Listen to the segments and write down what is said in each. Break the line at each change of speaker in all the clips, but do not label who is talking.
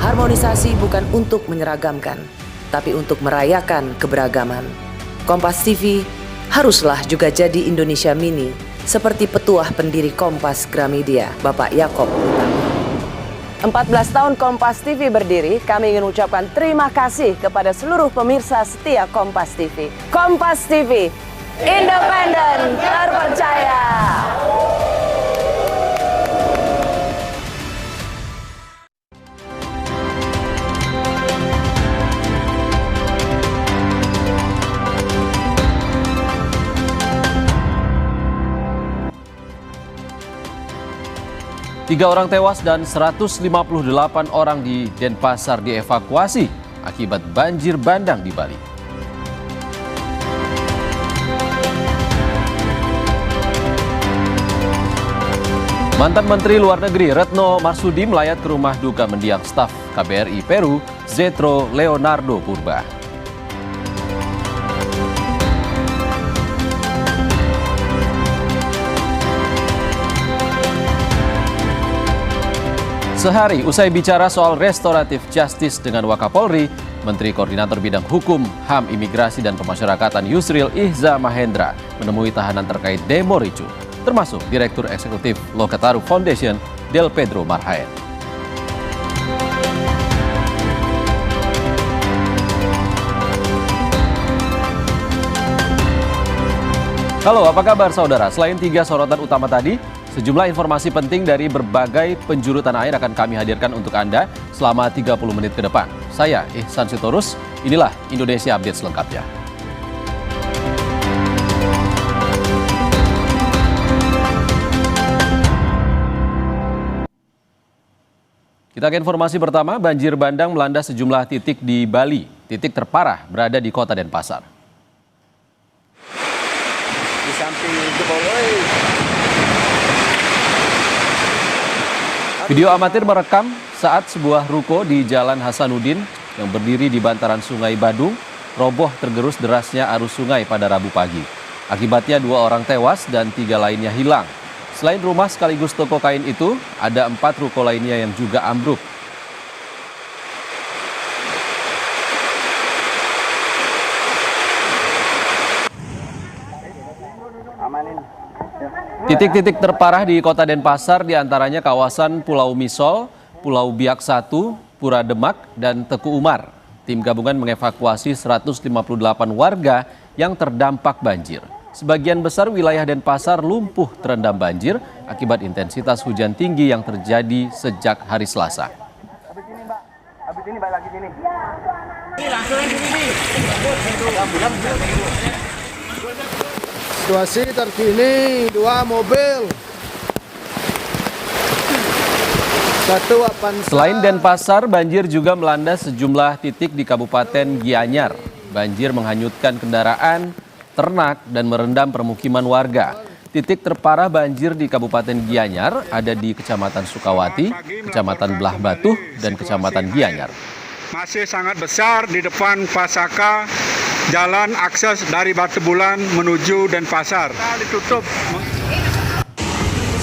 Harmonisasi bukan untuk menyeragamkan, tapi untuk merayakan keberagaman. Kompas TV haruslah juga jadi Indonesia Mini, seperti petuah pendiri Kompas Gramedia, Bapak Yakob Utama. 14 tahun Kompas TV berdiri, kami ingin ucapkan terima kasih kepada seluruh pemirsa setia Kompas TV. Kompas TV, independen, terpercaya.
Tiga orang tewas dan 158 orang di Denpasar dievakuasi akibat banjir bandang di Bali. Mantan Menteri Luar Negeri Retno Marsudi melayat ke rumah duka mendiang staf KBRI Peru, Zetro Leonardo Purba. Sehari usai bicara soal restoratif justice dengan Wakapolri, Menteri Koordinator Bidang Hukum, HAM, Imigrasi, dan Pemasyarakatan Yusril Ihza Mahendra menemui tahanan terkait demo ricuh, termasuk Direktur Eksekutif Lokataru Foundation, Del Pedro Marhaen. Halo, apa kabar saudara? Selain tiga sorotan utama tadi, sejumlah informasi penting dari berbagai penjuru tanah air akan kami hadirkan untuk Anda selama 30 menit ke depan. Saya Ihsan Sitorus, inilah Indonesia Update selengkapnya. Kita ke informasi pertama, banjir bandang melanda sejumlah titik di Bali. Titik terparah berada di kota Denpasar.
Di samping jebol,
Video amatir merekam saat sebuah ruko di Jalan Hasanuddin yang berdiri di bantaran Sungai Badung roboh tergerus derasnya arus sungai pada Rabu pagi. Akibatnya 2 orang tewas dan 3 lainnya hilang. Selain rumah sekaligus toko kain itu, ada 4 ruko lainnya yang juga ambruk. Titik-titik terparah di kota Denpasar diantaranya kawasan Pulau Misol, Pulau Biak 1, Pura Demak, dan Teku Umar. Tim gabungan mengevakuasi 158 warga yang terdampak banjir. Sebagian besar wilayah Denpasar lumpuh terendam banjir akibat intensitas hujan tinggi yang terjadi sejak hari Selasa.
Habis ini balik lagi sini.
Situasi terkini 2 mobil.
Selain Denpasar, banjir juga melanda sejumlah titik di Kabupaten Gianyar. Banjir menghanyutkan kendaraan, ternak, dan merendam permukiman warga. Titik terparah banjir di Kabupaten Gianyar ada di Kecamatan Sukawati, Kecamatan Belah Batuh, dan Kecamatan Gianyar.
Masih sangat besar di depan Pasaka, jalan akses dari Batu Bulan menuju Denpasar. Ditutup.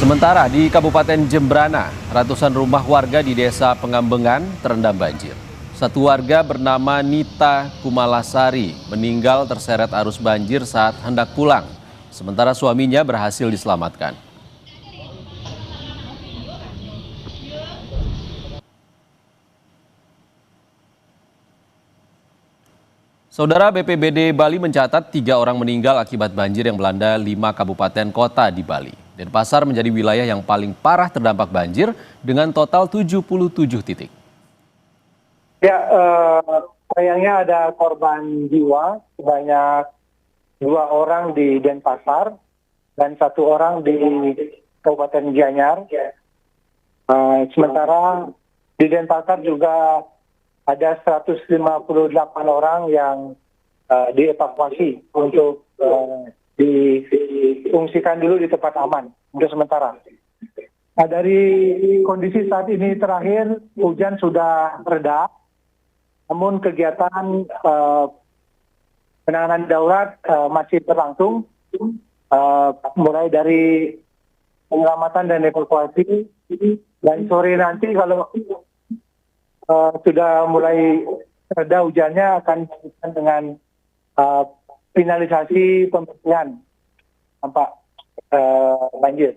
Sementara di Kabupaten Jembrana, ratusan rumah warga di Desa Pengambengan terendam banjir. Satu warga bernama Nita Kumalasari meninggal terseret arus banjir saat hendak pulang. Sementara suaminya berhasil diselamatkan. Saudara, BPBD Bali mencatat 3 orang meninggal akibat banjir yang melanda 5 kabupaten kota di Bali. Denpasar menjadi wilayah yang paling parah terdampak banjir dengan total 77 titik.
Ya, sayangnya ada korban jiwa sebanyak 2 orang di Denpasar dan 1 orang di Kabupaten Gianyar. Sementara di Denpasar juga ada 158 orang yang dievakuasi untuk diungsikan dulu di tempat aman untuk sementara. Nah, dari kondisi saat ini terakhir, hujan sudah reda, namun kegiatan penanganan darurat masih berlangsung, mulai dari penyelamatan dan evakuasi. Dan sore nanti kalau sudah mulai reda hujannya, akan dilanjutkan dengan finalisasi pembersihan dampak banjir.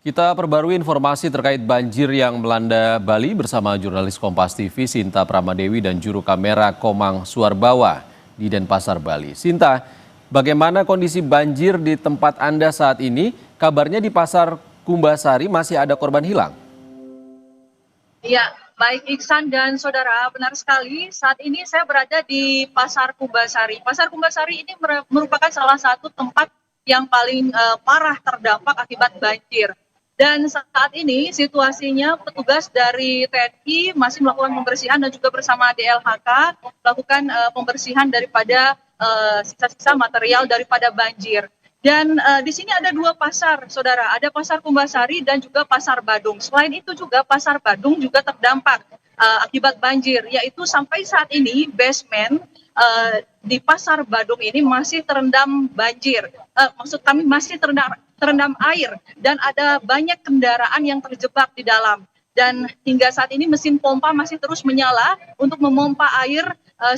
Kita perbarui informasi terkait banjir yang melanda Bali bersama jurnalis Kompas TV Sinta Pramadewi dan juru kamera Komang Suarbawa di Denpasar, Bali. Sinta, bagaimana kondisi banjir di tempat Anda saat ini? Kabarnya di Pasar Kumbasari masih ada korban hilang.
Ya, baik Iksan dan saudara, benar sekali. Saat ini saya berada di Pasar Kumbasari. Pasar Kumbasari ini merupakan salah satu tempat yang paling parah terdampak akibat banjir. Dan saat ini situasinya petugas dari TNI masih melakukan pembersihan dan juga bersama DLHK melakukan pembersihan daripada sisa-sisa material daripada banjir. Dan di sini ada dua pasar, saudara. Ada Pasar Kumbasari dan juga Pasar Badung. Selain itu juga Pasar Badung juga terdampak akibat banjir, yaitu sampai saat ini basement di Pasar Badung ini masih terendam banjir. Maksud kami masih terendam air dan ada banyak kendaraan yang terjebak di dalam. Dan hingga saat ini mesin pompa masih terus menyala untuk memompa air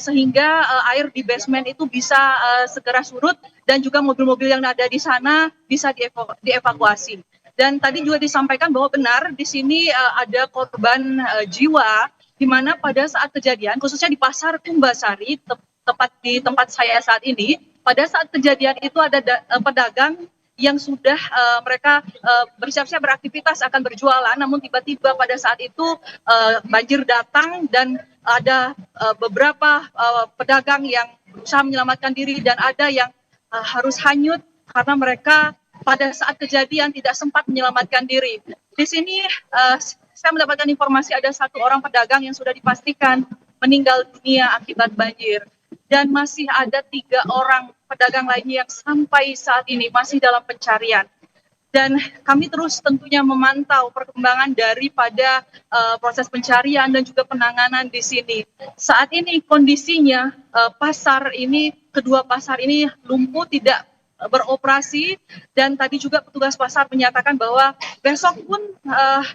sehingga air di basement itu bisa segera surut dan juga mobil-mobil yang ada di sana bisa dievakuasi. Dan tadi juga disampaikan bahwa benar di sini ada korban jiwa, di mana pada saat kejadian khususnya di Pasar Kumbasari, tepat di tempat saya saat ini, pada saat kejadian itu ada pedagang yang sudah mereka bersiap-siap beraktivitas akan berjualan, namun tiba-tiba pada saat itu banjir datang dan ada beberapa pedagang yang berusaha menyelamatkan diri dan ada yang harus hanyut karena mereka pada saat kejadian tidak sempat menyelamatkan diri. Di sini saya mendapatkan informasi ada satu orang pedagang yang sudah dipastikan meninggal dunia akibat banjir. Dan masih ada 3 orang pedagang lainnya yang sampai saat ini masih dalam pencarian. Dan kami terus tentunya memantau perkembangan daripada proses pencarian dan juga penanganan di sini. Saat ini kondisinya kedua pasar ini lumpuh, tidak beroperasi, dan tadi juga petugas pasar menyatakan bahwa besok pun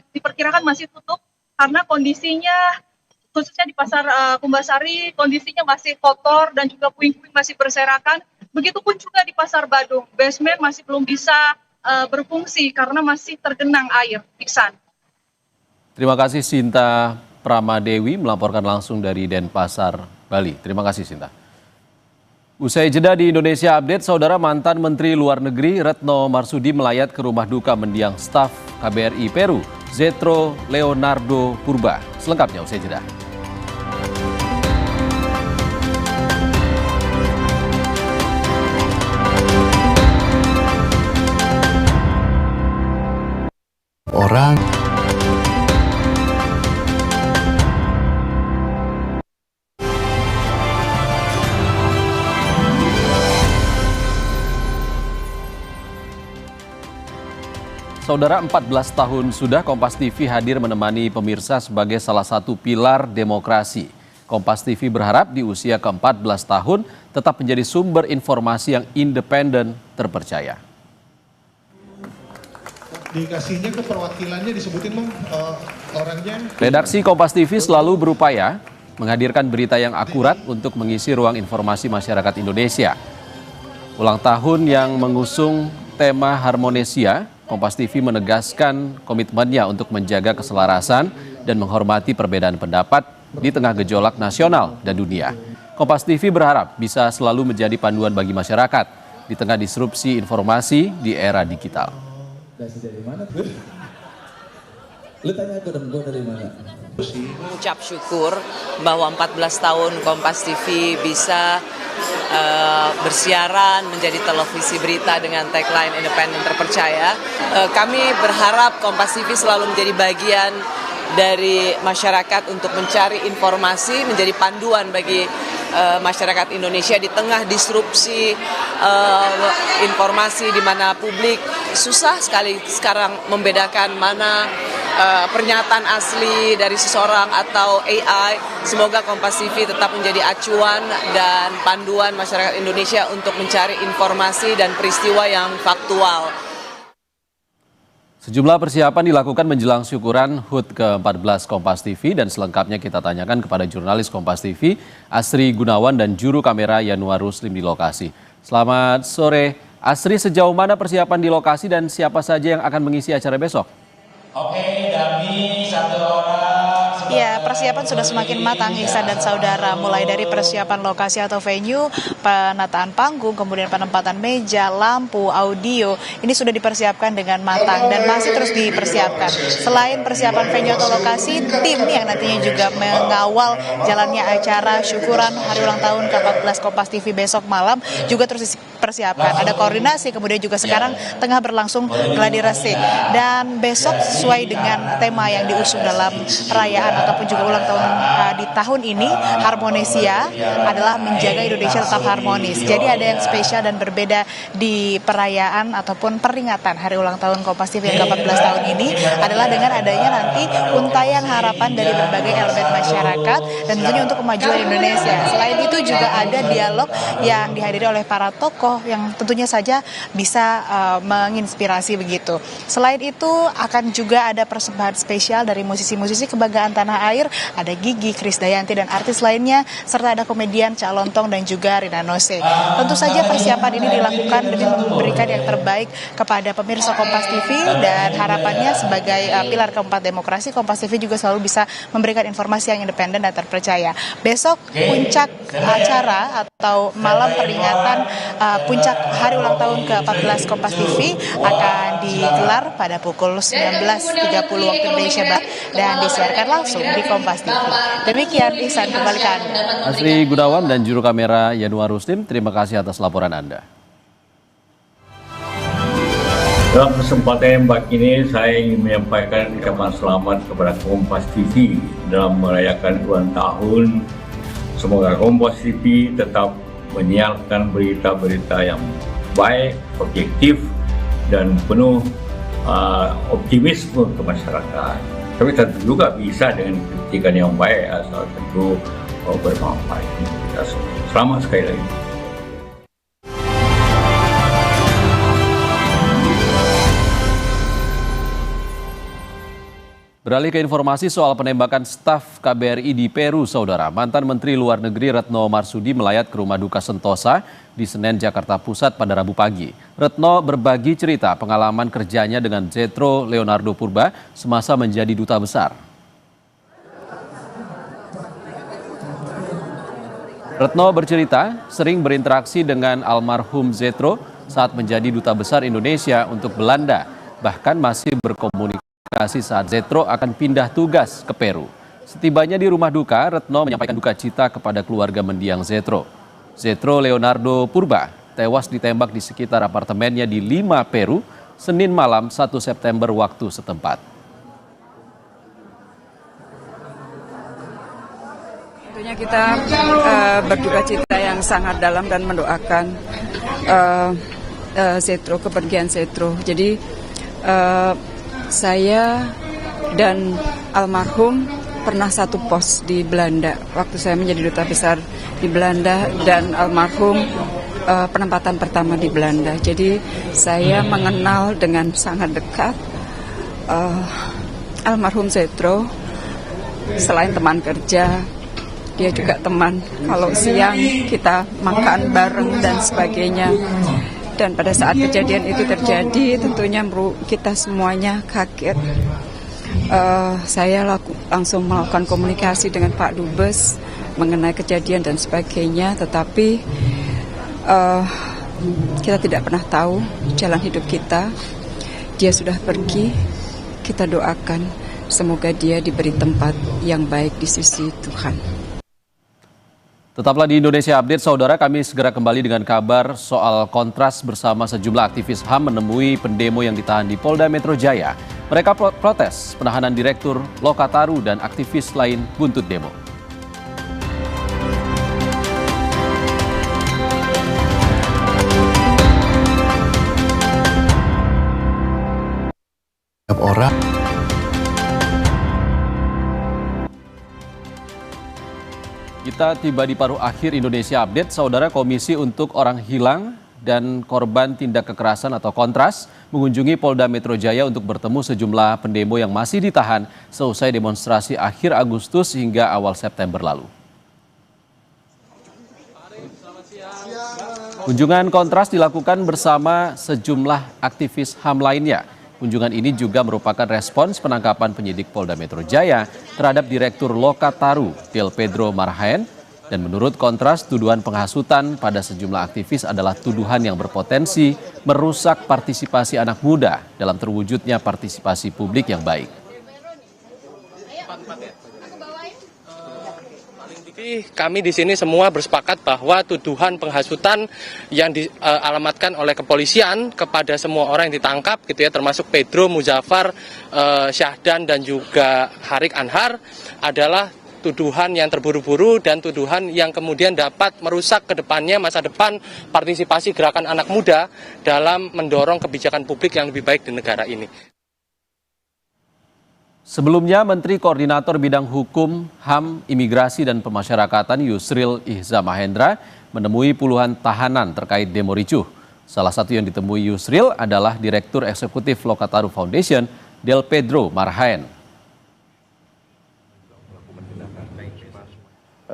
diperkirakan masih tutup karena kondisinya khususnya di Pasar Kumbasari kondisinya masih kotor dan juga puing-puing masih berserakan. Begitupun juga di Pasar Badung, basement masih belum bisa berfungsi karena masih tergenang air. Iksan.
Terima kasih Sinta Pramadewi melaporkan langsung dari Denpasar, Bali. Terima kasih Sinta. Usai jeda di Indonesia Update, saudara, mantan Menteri Luar Negeri Retno Marsudi melayat ke rumah duka mendiang staf KBRI Peru, Zetro Leonardo Purba. Selengkapnya usai jeda.
Orang
Saudara, 14 tahun sudah Kompas TV hadir menemani pemirsa sebagai salah satu pilar demokrasi. Kompas TV berharap di usia ke-14 tahun tetap menjadi sumber informasi yang independen terpercaya.
Dikasihnya ke perwakilannya disebutin Bang, orangnya.
Redaksi Kompas TV selalu berupaya menghadirkan berita yang akurat untuk mengisi ruang informasi masyarakat Indonesia. Ulang tahun yang mengusung tema Harmonesia, Kompas TV menegaskan komitmennya untuk menjaga keselarasan dan menghormati perbedaan pendapat di tengah gejolak nasional dan dunia. Kompas TV berharap bisa selalu menjadi panduan bagi masyarakat di tengah disrupsi informasi di era digital.
Dari mana tuh? Lu tanya aku dong, gue dari mana?
Mengucap syukur bahwa 14 tahun Kompas TV bisa bersiaran menjadi televisi berita dengan tagline independen terpercaya. Kami berharap Kompas TV selalu menjadi bagian dari masyarakat untuk mencari informasi, menjadi panduan bagi masyarakat Indonesia di tengah disrupsi informasi di mana publik susah sekali sekarang membedakan mana pernyataan asli dari seseorang atau AI. Semoga Kompas TV tetap menjadi acuan dan panduan masyarakat Indonesia untuk mencari informasi dan peristiwa yang faktual.
Sejumlah persiapan dilakukan menjelang syukuran HUT ke-14 Kompas TV dan selengkapnya kita tanyakan kepada jurnalis Kompas TV Asri Gunawan dan juru kamera Yanuar Ruslim di lokasi. Selamat sore, Asri, sejauh mana persiapan di lokasi dan siapa saja yang akan mengisi acara besok?
Oke, Dami, satu orang.
Ya, persiapan sudah semakin matang, Ihsan dan saudara. Mulai dari persiapan lokasi atau venue, penataan panggung, kemudian penempatan meja, lampu, audio, ini sudah dipersiapkan dengan matang dan masih terus dipersiapkan. Selain persiapan venue atau lokasi, tim yang nantinya juga mengawal jalannya acara syukuran hari ulang tahun ke-14 Kompas TV besok malam juga terus dipersiapkan. Ada koordinasi, kemudian juga sekarang tengah berlangsung gladi resik. Dan besok sesuai dengan tema yang diusung dalam perayaan ataupun juga ulang tahun di tahun ini, Harmonisia adalah menjaga Indonesia tetap harmonis. Jadi ada yang spesial dan berbeda di perayaan ataupun peringatan hari ulang tahun Kompas TV yang ke-14 tahun ini adalah dengan adanya nanti untayan harapan dari berbagai elemen masyarakat dan tentunya untuk kemajuan Indonesia. Selain itu juga ada dialog yang dihadiri oleh para tokoh yang tentunya saja bisa menginspirasi begitu. Selain itu akan juga ada persembahan spesial dari musisi-musisi kebanggaan tanah air, ada Gigi, Krisdayanti dan artis lainnya, serta ada komedian Cak Lontong dan juga Rina Nose. Tentu saja persiapan ini dilakukan demi memberikan yang terbaik kepada pemirsa Kompas TV dan harapannya sebagai pilar keempat demokrasi, Kompas TV juga selalu bisa memberikan informasi yang independen dan terpercaya. Besok puncak acara atau malam peringatan puncak hari ulang tahun ke-14 Kompas TV akan digelar pada pukul 19.30 waktu Indonesia Barat dan disiarkan langsung di Kompas TV. Demikian, Ihsan, kembali ke Anda.
Asri Gunawan dan juru kamera Yanuar Ruslim, terima kasih atas laporan Anda.
Dalam kesempatan yang baik ini, saya ingin menyampaikan ucapan selamat kepada Kompas TV dalam merayakan ulang tahun. Semoga Kompas TV tetap menyiarkan berita-berita yang baik, objektif, dan penuh optimisme ke masyarakat. Tapi tentu juga bisa dengan kritikan yang baik, asal tentu bermanfaat untuk kita semua. Selamat sekali lagi.
Beralih ke informasi soal penembakan staf KBRI di Peru, Saudara. Mantan Menteri Luar Negeri Retno Marsudi melayat ke rumah duka Sentosa di Senen, Jakarta Pusat pada Rabu pagi. Retno berbagi cerita pengalaman kerjanya dengan Zetro Leonardo Purba semasa menjadi duta besar. Retno bercerita sering berinteraksi dengan almarhum Zetro saat menjadi duta besar Indonesia untuk Belanda, bahkan masih berkomunikasi saat Zetro akan pindah tugas ke Peru. Setibanya di rumah duka, Retno menyampaikan duka cita kepada keluarga mendiang Zetro. Zetro Leonardo Purba tewas ditembak di sekitar apartemennya di Lima, Peru, Senin malam 1 September waktu setempat.
Tentunya kita berduka cita yang sangat dalam dan mendoakan Zetro, kepergian Zetro. Jadi saya dan almarhum pernah satu pos di Belanda waktu saya menjadi duta besar di Belanda dan almarhum penempatan pertama di Belanda. Jadi saya mengenal dengan sangat dekat almarhum Zetro. Selain teman kerja, dia juga teman. Kalau siang kita makan bareng dan sebagainya. Dan pada saat kejadian itu terjadi, tentunya kita semuanya kaget. Saya langsung melakukan komunikasi dengan Pak Dubes mengenai kejadian dan sebagainya, tetapi kita tidak pernah tahu jalan hidup kita. Dia sudah pergi, kita doakan semoga dia diberi tempat yang baik di sisi Tuhan.
Tetaplah di Indonesia Update, Saudara. Kami segera kembali dengan kabar soal kontras bersama sejumlah aktivis HAM menemui pendemo yang ditahan di Polda Metro Jaya. Mereka protes penahanan Direktur Lokataru dan aktivis lain buntut demo.
Orang
Kita tiba di paruh akhir Indonesia Update, Saudara. Komisi untuk Orang Hilang dan korban tindak kekerasan atau Kontras mengunjungi Polda Metro Jaya untuk bertemu sejumlah pendemo yang masih ditahan seusai demonstrasi akhir Agustus hingga awal September lalu. Kunjungan Kontras dilakukan bersama sejumlah aktivis HAM lainnya. Kunjungan ini juga merupakan respons penangkapan penyidik Polda Metro Jaya terhadap Direktur Lokataru, Del Pedro Marhaen, dan menurut Kontras, tuduhan penghasutan pada sejumlah aktivis adalah tuduhan yang berpotensi merusak partisipasi anak muda dalam terwujudnya partisipasi publik yang baik.
Kami di sini semua bersepakat bahwa tuduhan penghasutan yang dialamatkan oleh kepolisian kepada semua orang yang ditangkap, gitu ya, termasuk Pedro, Muzaffar, Syahdan dan juga Harik Anhar adalah tuduhan yang terburu-buru dan tuduhan yang kemudian dapat merusak ke depannya masa depan partisipasi gerakan anak muda dalam mendorong kebijakan publik yang lebih baik di negara ini.
Sebelumnya, Menteri Koordinator Bidang Hukum, HAM, Imigrasi, dan Pemasyarakatan Yusril Ihza Mahendra menemui puluhan tahanan terkait demo ricuh. Salah satu yang ditemui Yusril adalah Direktur Eksekutif Lokataru Foundation, Del Pedro Marhaen.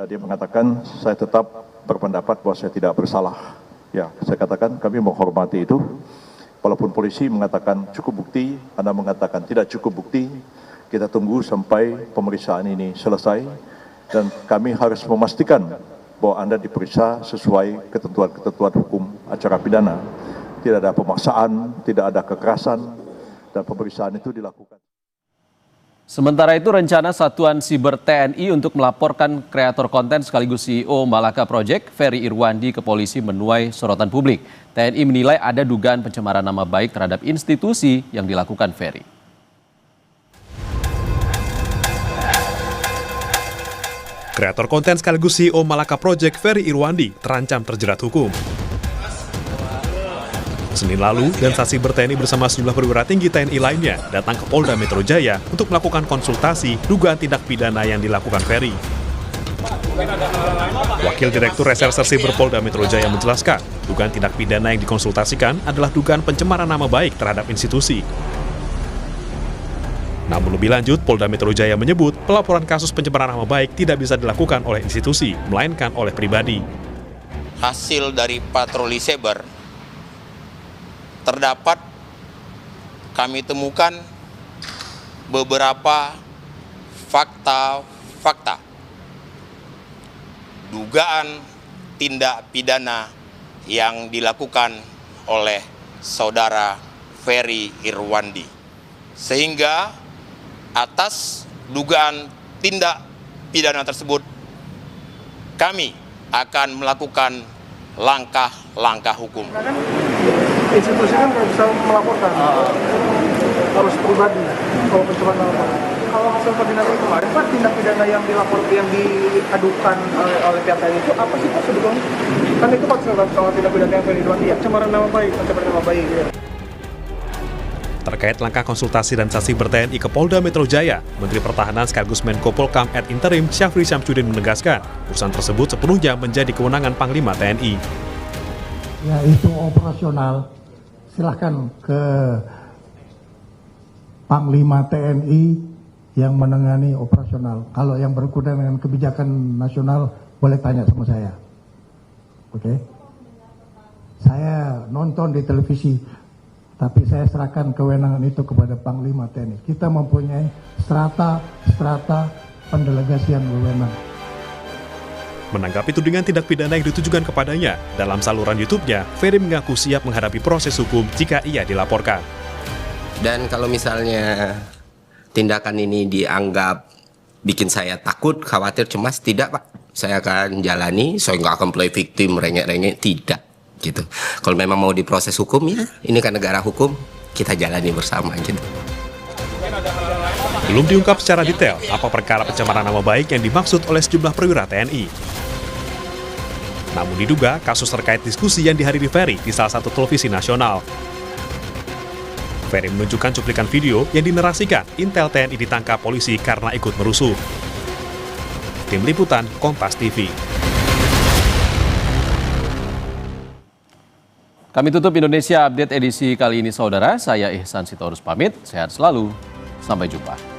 Dia mengatakan, saya tetap berpendapat bahwa saya tidak bersalah. Ya, saya katakan kami menghormati itu. Walaupun polisi mengatakan cukup bukti, Anda mengatakan tidak cukup bukti, kita tunggu sampai pemeriksaan ini selesai dan kami harus memastikan bahwa Anda diperiksa sesuai ketentuan-ketentuan hukum acara pidana. Tidak ada pemaksaan, tidak ada kekerasan, dan pemeriksaan itu dilakukan.
Sementara itu, rencana Satuan Siber TNI untuk melaporkan kreator konten sekaligus CEO Malaka Project, Ferry Irwandi, ke polisi menuai sorotan publik. TNI menilai ada dugaan pencemaran nama baik terhadap institusi yang dilakukan Ferry.
Kreator konten sekaligus CEO Malaka Project, Ferry Irwandi, terancam terjerat hukum. Senin lalu, Dansa Siber TNI bersama sejumlah perwira tinggi TNI lainnya datang ke Polda Metro Jaya untuk melakukan konsultasi dugaan tindak pidana yang dilakukan Ferry. Wakil Direktur Reserse Siber Polda Metro Jaya menjelaskan, dugaan tindak pidana yang dikonsultasikan adalah dugaan pencemaran nama baik terhadap institusi. Namun lebih lanjut, Polda Metro Jaya menyebut pelaporan kasus pencemaran nama baik tidak bisa dilakukan oleh institusi, melainkan oleh pribadi.
Hasil dari patroli siber terdapat kami temukan beberapa fakta dugaan tindak pidana yang dilakukan oleh saudara Ferry Irwandi, sehingga atas dugaan tindak pidana tersebut kami akan melakukan langkah-langkah hukum.
Institusi kan nggak bisa melaporkan, harus pribadi kalau pencemaran nama baik. Kalau hasil koordinasi kemarin, Pak, tindak pidana yang diadukan oleh pihak lain itu apa sih Pak sebetulnya? Kan itu Pak kalau tindak pidana yang Irwandi ya, pencemaran nama baik, ya.
Terkait langkah konsultasi dan Siber TNI ke Polda Metro Jaya, Menteri Pertahanan sekaligus Menko Polkam ad interim Syafri Syamsuddin menegaskan, urusan tersebut sepenuhnya menjadi kewenangan Panglima TNI.
Ya, itu operasional. Silahkan ke Panglima TNI yang menangani operasional. Kalau yang berkaitan dengan kebijakan nasional, boleh tanya sama saya. Oke? Saya nonton di televisi, tapi saya serahkan kewenangan itu kepada Panglima TNI. Kita mempunyai strata pendelegasian wewenang.
Menanggapi tudingan tindak pidana yang ditujukan kepadanya, dalam saluran YouTube-nya, Ferry mengaku siap menghadapi proses hukum jika ia dilaporkan.
Dan kalau misalnya tindakan ini dianggap bikin saya takut, khawatir, cemas, tidak Pak. Saya akan jalani, saya nggak akan play victim, rengek-rengek, tidak. Gitu. Kalau memang mau diproses hukum, ya ini kan negara hukum, kita jalani bersama gitu.
Belum diungkap secara detail apa perkara pencemaran nama baik yang dimaksud oleh sejumlah perwira TNI. Namun diduga kasus terkait diskusi yang dihadiri Ferry di salah satu televisi nasional. Ferry menunjukkan cuplikan video yang dinarasikan Intel TNI ditangkap polisi karena ikut merusuh. Tim Liputan, Kompas TV.
Kami tutup Indonesia Update edisi kali ini, saudara. Saya Ihsan Sitorus pamit. Sehat selalu. Sampai jumpa.